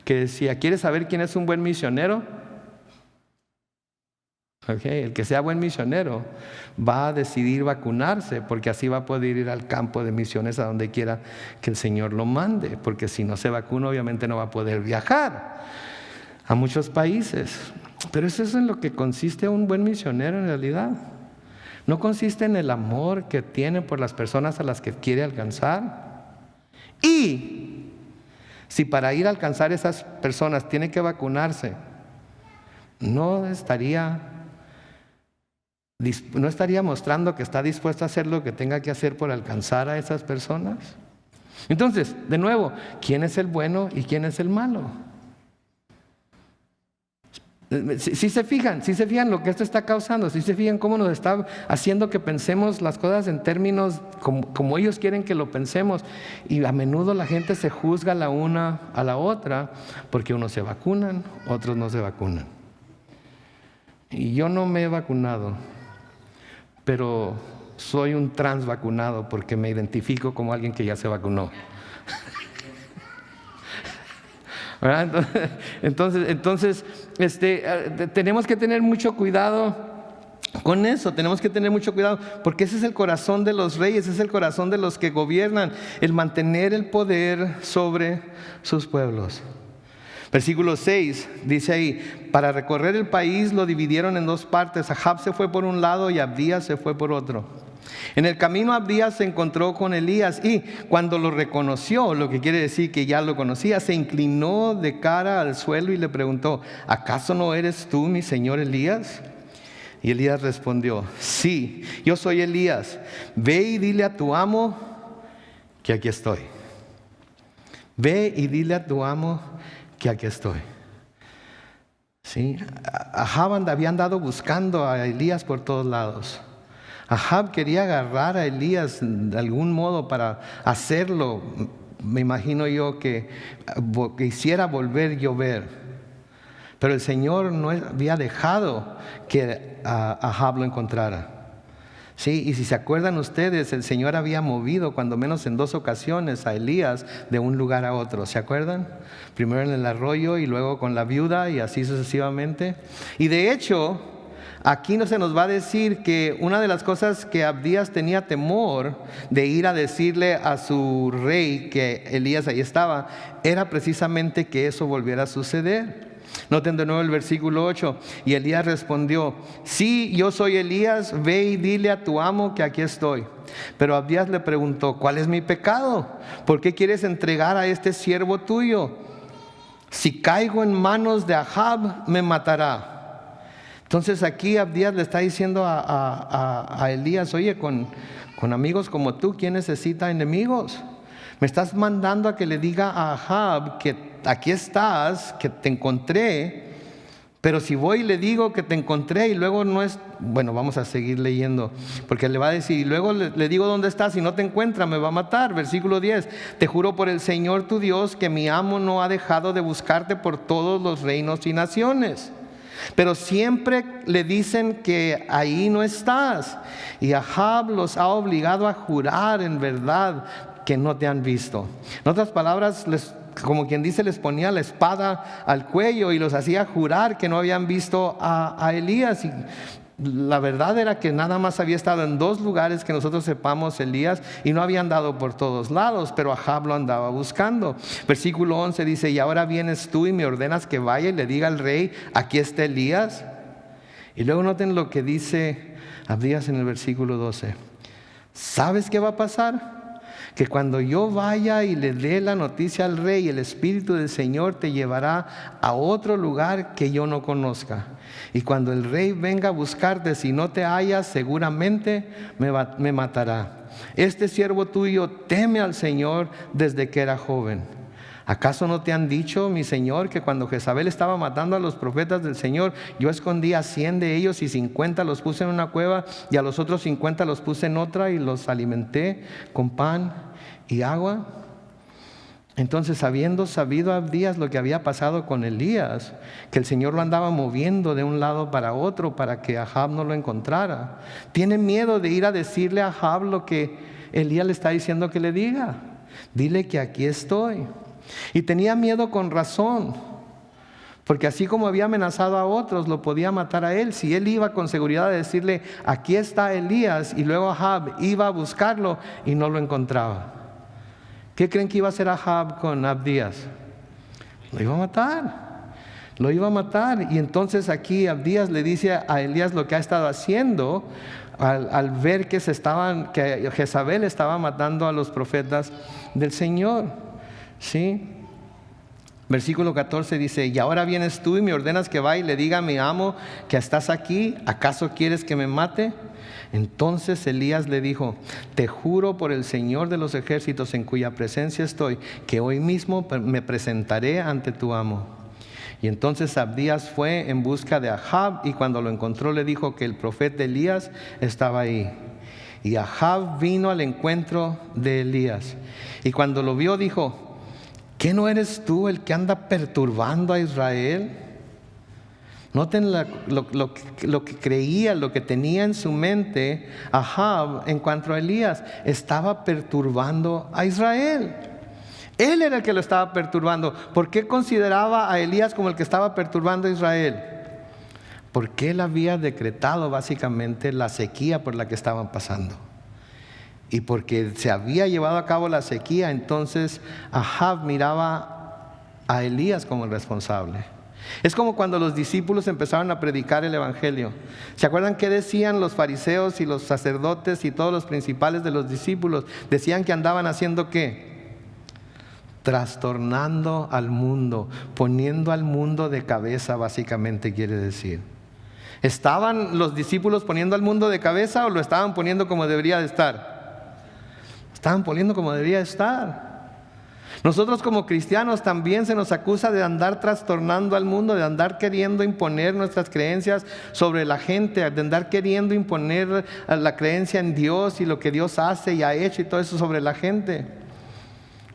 que decía: ¿quieres saber quién es un buen misionero? El que sea buen misionero va a decidir vacunarse, porque así va a poder ir al campo de misiones a donde quiera que el Señor lo mande, porque si no se vacuna obviamente no va a poder viajar a muchos países. Pero eso es en lo que consiste un buen misionero en realidad. No consiste en el amor que tiene por las personas a las que quiere alcanzar. Y si para ir a alcanzar esas personas tiene que vacunarse, no estaría mostrando que está dispuesto a hacer lo que tenga que hacer por alcanzar a esas personas. Entonces, de nuevo, ¿quién es el bueno y quién es el malo? Si se fijan lo que esto está causando, si se fijan cómo nos está haciendo que pensemos las cosas en términos como ellos quieren que lo pensemos, y a menudo la gente se juzga la una a la otra porque unos se vacunan, otros no se vacunan. Y yo no me he vacunado, pero soy un transvacunado porque me identifico como alguien que ya se vacunó. Entonces, tenemos que tener mucho cuidado con eso, tenemos que tener mucho cuidado, porque ese es el corazón de los reyes, ese es el corazón de los que gobiernan, el mantener el poder sobre sus pueblos. Versículo 6 dice ahí: para recorrer el país lo dividieron en dos partes. Ahab se fue por un lado y Abdías se fue por otro. En el camino Abdías se encontró con Elías y cuando lo reconoció, lo que quiere decir que ya lo conocía, se inclinó de cara al suelo y le preguntó: ¿acaso no eres tú mi señor Elías? Y Elías respondió: sí, yo soy Elías. Ve y dile a tu amo que aquí estoy. Ve y dile a tu amo que aquí estoy. ¿Sí? Ahab había andado buscando a Elías por todos lados. Ahab quería agarrar a Elías de algún modo para hacerlo, me imagino yo, que hiciera volver llover. Pero el Señor no había dejado que Ahab lo encontrara. Sí, y si se acuerdan ustedes, el Señor había movido cuando menos en 2 ocasiones a Elías de un lugar a otro. ¿Se acuerdan? Primero en el arroyo y luego con la viuda y así sucesivamente. Y de hecho, aquí no se nos va a decir que una de las cosas que Abdías tenía temor de ir a decirle a su rey que Elías ahí estaba, era precisamente que eso volviera a suceder. Noten de nuevo el versículo 8. Y Elías respondió: sí, yo soy Elías, ve y dile a tu amo que aquí estoy. Pero Abdías le preguntó: ¿cuál es mi pecado? ¿Por qué quieres entregar a este siervo tuyo? Si caigo en manos de Ahab, me matará. Entonces aquí Abdías le está diciendo a Elías: oye, con amigos como tú, ¿quién necesita enemigos? Me estás mandando a que le diga a Ahab que aquí estás, que te encontré, pero si voy y le digo que te encontré y luego no es, bueno, vamos a seguir leyendo, porque le va a decir, y luego le digo dónde estás y no te encuentra, me va a matar. Versículo 10, te juro por el Señor tu Dios que mi amo no ha dejado de buscarte por todos los reinos y naciones, pero siempre le dicen que ahí no estás, y Ahab los ha obligado a jurar en verdad que no te han visto. En otras palabras, como quien dice, les ponía la espada al cuello y los hacía jurar que no habían visto a Elías. Y la verdad era que nada más había estado en 2 lugares que nosotros sepamos Elías, y no había andado por todos lados, pero Ahab lo andaba buscando. Versículo 11 dice: y ahora vienes tú y me ordenas que vaya y le diga al rey: aquí está Elías. Y luego noten lo que dice Abdías en el versículo 12. ¿Sabes qué va a pasar? Que cuando yo vaya y le dé la noticia al rey, el Espíritu del Señor te llevará a otro lugar que yo no conozca. Y cuando el rey venga a buscarte, si no te hallas, seguramente me matará. Este siervo tuyo teme al Señor desde que era joven. ¿Acaso no te han dicho, mi señor, que cuando Jezabel estaba matando a los profetas del Señor, yo escondí a 100 de ellos y 50 los puse en una cueva y a los otros 50 los puse en otra y los alimenté con pan y agua? Entonces, habiendo sabido Abdías lo que había pasado con Elías, que el Señor lo andaba moviendo de un lado para otro para que Ahab no lo encontrara, tiene miedo de ir a decirle a Ahab lo que Elías le está diciendo que le diga. Dile que aquí estoy. Y tenía miedo con razón, porque así como había amenazado a otros, lo podía matar a él. Si él iba con seguridad a decirle: aquí está Elías, y luego Ahab iba a buscarlo y no lo encontraba, ¿qué creen que iba a hacer Ahab con Abdías? Lo iba a matar. Lo iba a matar. Y entonces aquí Abdías le dice a Elías lo que ha estado haciendo al ver que Jezabel estaba matando a los profetas del Señor. ¿Sí? Versículo 14 dice: y ahora vienes tú y me ordenas que vaya y le diga a mi amo que estás aquí. ¿Acaso quieres que me mate? Entonces Elías le dijo: te juro por el Señor de los ejércitos en cuya presencia estoy, que hoy mismo me presentaré ante tu amo. Y entonces Abdías fue en busca de Ahab, y cuando lo encontró le dijo que el profeta Elías estaba ahí. Y Ahab vino al encuentro de Elías, y cuando lo vio dijo: ¿qué no eres tú el que anda perturbando a Israel? Noten lo que creía, lo que tenía en su mente Ahab en cuanto a Elías. Estaba perturbando a Israel. Él era el que lo estaba perturbando. ¿Por qué consideraba a Elías como el que estaba perturbando a Israel? Porque él había decretado básicamente la sequía por la que estaban pasando. Y porque se había llevado a cabo la sequía, entonces Ahab miraba a Elías como el responsable. Es como cuando los discípulos empezaron a predicar el evangelio. ¿Se acuerdan qué decían los fariseos y los sacerdotes y todos los principales de los discípulos? Decían que andaban haciendo ¿qué? Trastornando al mundo, poniendo al mundo de cabeza, básicamente quiere decir. ¿Estaban los discípulos poniendo al mundo de cabeza o lo estaban poniendo como debería de estar? Estaban poniendo como debería de estar. Nosotros como cristianos también se nos acusa de andar trastornando al mundo, de andar queriendo imponer nuestras creencias sobre la gente, de andar queriendo imponer la creencia en Dios y lo que Dios hace y ha hecho y todo eso sobre la gente.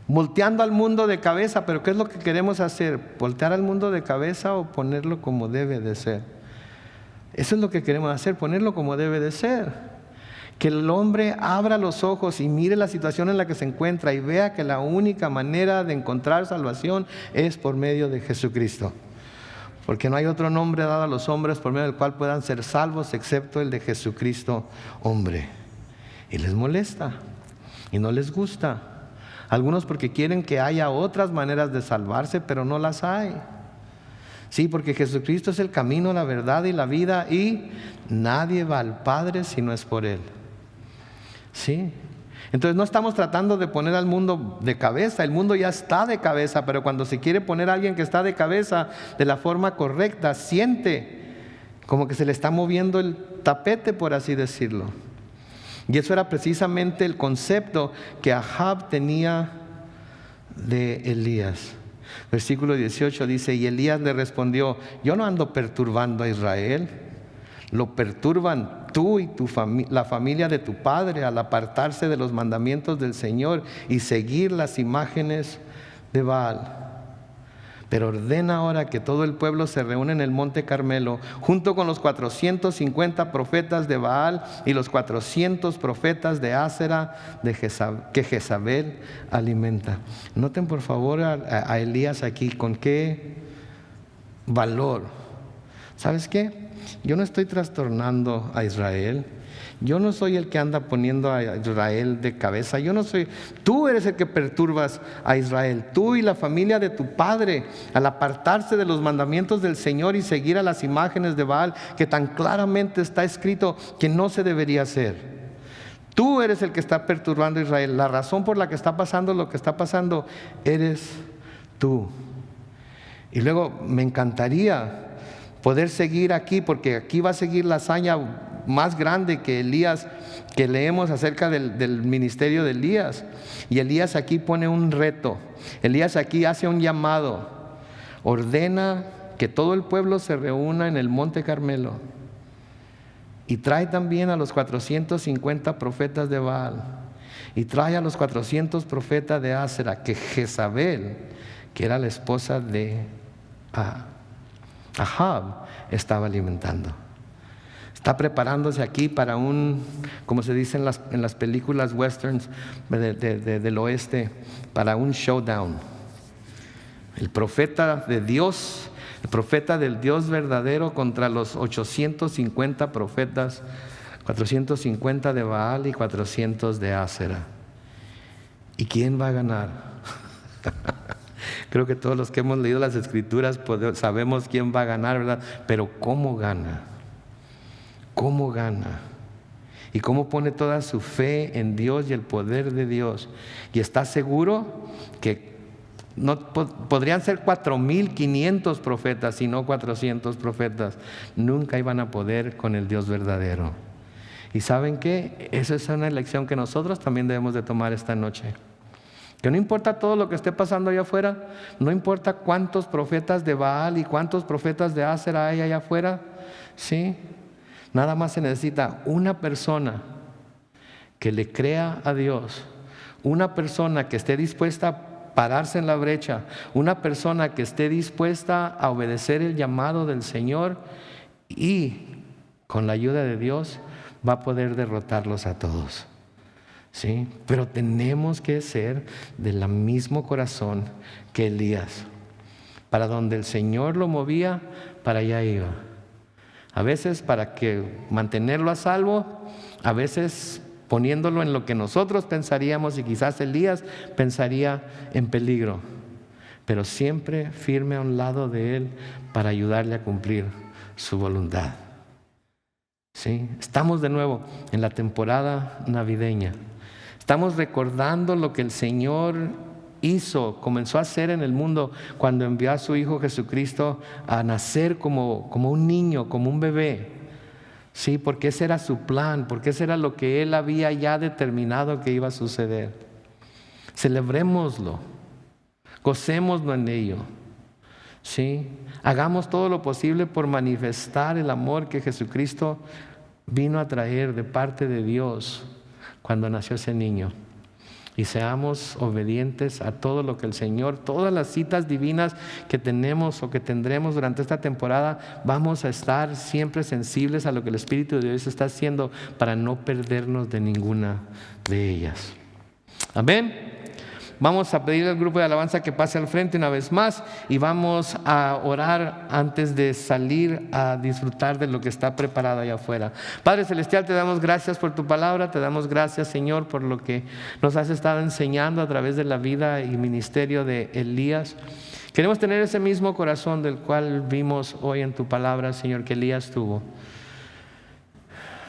Volteando al mundo de cabeza. Pero ¿qué es lo que queremos hacer? ¿Voltear al mundo de cabeza o ponerlo como debe de ser? Eso es lo que queremos hacer, ponerlo como debe de ser. Que el hombre abra los ojos y mire la situación en la que se encuentra y vea que la única manera de encontrar salvación es por medio de Jesucristo. Porque no hay otro nombre dado a los hombres por medio del cual puedan ser salvos excepto el de Jesucristo, hombre. Y les molesta y no les gusta. Algunos porque quieren que haya otras maneras de salvarse, pero no las hay. Sí, porque Jesucristo es el camino, la verdad y la vida, y nadie va al Padre si no es por Él. Sí. Entonces no estamos tratando de poner al mundo de cabeza. El mundo ya está de cabeza, pero cuando se quiere poner a alguien que está de cabeza de la forma correcta, siente como que se le está moviendo el tapete, por así decirlo. Y eso era precisamente el concepto que Ahab tenía de Elías. Versículo 18 dice: y Elías le respondió: yo no ando perturbando a Israel. Lo perturban tú y la familia de tu padre al apartarse de los mandamientos del Señor y seguir las imágenes de Baal. Pero ordena ahora que todo el pueblo se reúne en el monte Carmelo, junto con los 450 profetas de Baal y los 400 profetas de Asera que Jezabel alimenta. Noten por favor a Elías aquí, con qué valor. ¿Sabes qué? Yo no estoy trastornando a Israel. Yo no soy el que anda poniendo a Israel de cabeza. Yo no soy. Tú eres el que perturbas a Israel. Tú y la familia de tu padre, al apartarse de los mandamientos del Señor y seguir a las imágenes de Baal, que tan claramente está escrito que no se debería hacer. Tú eres el que está perturbando a Israel. La razón por la que está pasando lo que está pasando eres tú. Y luego me encantaría poder seguir aquí, porque aquí va a seguir la hazaña más grande que Elías, que leemos acerca del ministerio de Elías. Y Elías aquí pone un reto. Elías aquí hace un llamado. Ordena que todo el pueblo se reúna en el monte Carmelo. Y trae también a los 450 profetas de Baal. Y trae a los 400 profetas de Asera, que Jezabel, que era la esposa de Ahab, estaba alimentando. Está preparándose aquí para como se dice en las películas westerns del oeste, para un showdown. El profeta de Dios, el profeta del Dios verdadero contra los 850 profetas, 450 de Baal y 400 de Asera. ¿Y quién va a ganar? Creo que todos los que hemos leído las Escrituras sabemos quién va a ganar, ¿verdad? Pero ¿cómo gana? ¿Cómo gana? Y cómo pone toda su fe en Dios y el poder de Dios. Y está seguro que no podrían ser 4,500 profetas y no 400 profetas. Nunca iban a poder con el Dios verdadero. ¿Y saben qué? Esa es una lección que nosotros también debemos de tomar esta noche. Que no importa todo lo que esté pasando allá afuera, no importa cuántos profetas de Baal y cuántos profetas de Asera hay allá afuera, ¿sí? Nada más se necesita una persona que le crea a Dios, una persona que esté dispuesta a pararse en la brecha, una persona que esté dispuesta a obedecer el llamado del Señor y con la ayuda de Dios va a poder derrotarlos a todos. ¿Sí? Pero tenemos que ser del mismo corazón que Elías. Para donde el Señor lo movía, para allá iba. A veces para que mantenerlo a salvo, a veces poniéndolo en lo que nosotros pensaríamos y quizás Elías pensaría en peligro, pero siempre firme a un lado de él para ayudarle a cumplir su voluntad. ¿Sí? Estamos de nuevo en la temporada navideña. Estamos recordando lo que el Señor comenzó a hacer en el mundo cuando envió a su Hijo Jesucristo a nacer como un niño, como un bebé. Sí, porque ese era su plan, porque ese era lo que Él había ya determinado que iba a suceder. Celebrémoslo, gocémoslo en ello. Sí, hagamos todo lo posible por manifestar el amor que Jesucristo vino a traer de parte de Dios cuando nació ese niño. Y seamos obedientes a todo lo que el Señor, todas las citas divinas que tenemos o que tendremos durante esta temporada, vamos a estar siempre sensibles a lo que el Espíritu de Dios está haciendo para no perdernos de ninguna de ellas. Amén. Vamos a pedir al grupo de alabanza que pase al frente una vez más y vamos a orar antes de salir a disfrutar de lo que está preparado allá afuera. Padre Celestial, te damos gracias por tu palabra, te damos gracias, Señor, por lo que nos has estado enseñando a través de la vida y ministerio de Elías. Queremos tener ese mismo corazón del cual vimos hoy en tu palabra, Señor, que Elías tuvo.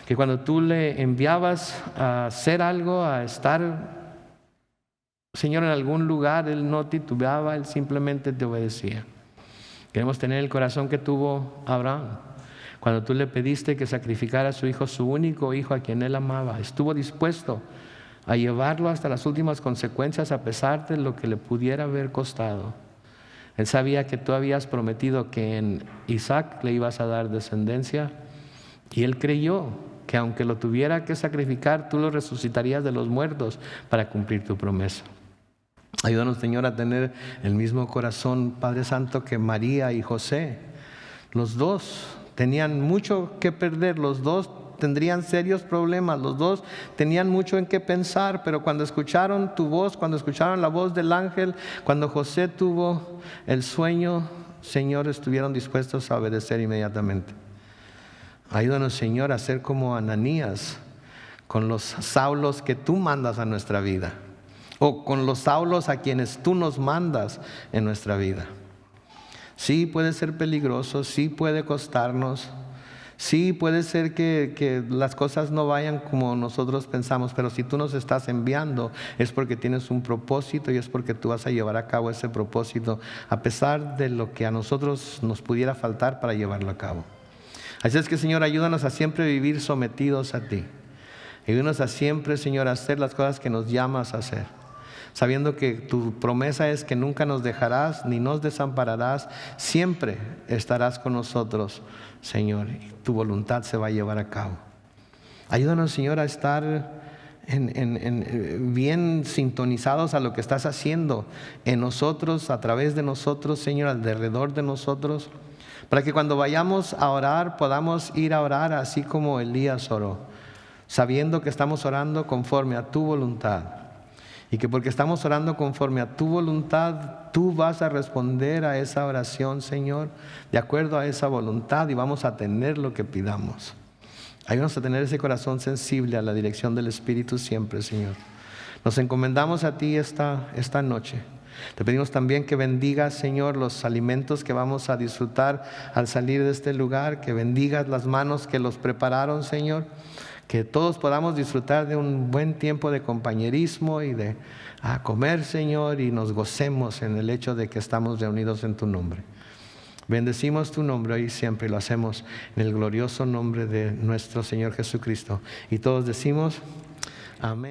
Que cuando tú le enviabas a hacer algo, a estar, Señor, en algún lugar, Él no titubeaba, Él simplemente te obedecía. Queremos tener el corazón que tuvo Abraham. Cuando tú le pediste que sacrificara a su hijo, su único hijo a quien Él amaba, estuvo dispuesto a llevarlo hasta las últimas consecuencias a pesar de lo que le pudiera haber costado. Él sabía que tú habías prometido que en Isaac le ibas a dar descendencia y Él creyó que aunque lo tuviera que sacrificar, tú lo resucitarías de los muertos para cumplir tu promesa. Ayúdanos, Señor, a tener el mismo corazón, Padre Santo, que María y José. Los dos tenían mucho que perder, los dos tendrían serios problemas, los dos tenían mucho en qué pensar, pero cuando escucharon tu voz, cuando escucharon la voz del ángel, cuando José tuvo el sueño, Señor, estuvieron dispuestos a obedecer inmediatamente. Ayúdanos, Señor, a ser como Ananías, con los Saulos que tú mandas a nuestra vida, o con los Saulos a quienes tú nos mandas en nuestra vida. Sí puede ser peligroso, sí puede costarnos, sí puede ser que las cosas no vayan como nosotros pensamos, pero si tú nos estás enviando es porque tienes un propósito y es porque tú vas a llevar a cabo ese propósito a pesar de lo que a nosotros nos pudiera faltar para llevarlo a cabo. Así es que, Señor, ayúdanos a siempre vivir sometidos a ti. Ayúdanos a siempre, Señor, a hacer las cosas que nos llamas a hacer, sabiendo que tu promesa es que nunca nos dejarás ni nos desampararás, siempre estarás con nosotros, Señor, y tu voluntad se va a llevar a cabo. Ayúdanos, Señor, a estar bien sintonizados a lo que estás haciendo en nosotros, a través de nosotros, Señor, alrededor de nosotros, para que cuando vayamos a orar podamos ir a orar así como Elías oró, sabiendo que estamos orando conforme a tu voluntad. Y que porque estamos orando conforme a tu voluntad, tú vas a responder a esa oración, Señor, de acuerdo a esa voluntad, y vamos a tener lo que pidamos. Ayúdanos a tener ese corazón sensible a la dirección del Espíritu siempre, Señor. Nos encomendamos a ti esta noche. Te pedimos también que bendigas, Señor, los alimentos que vamos a disfrutar al salir de este lugar, que bendigas las manos que los prepararon, Señor, que todos podamos disfrutar de un buen tiempo de compañerismo y de comer, Señor, y nos gocemos en el hecho de que estamos reunidos en tu nombre. Bendecimos tu nombre hoy y siempre, y lo hacemos en el glorioso nombre de nuestro Señor Jesucristo. Y todos decimos, amén.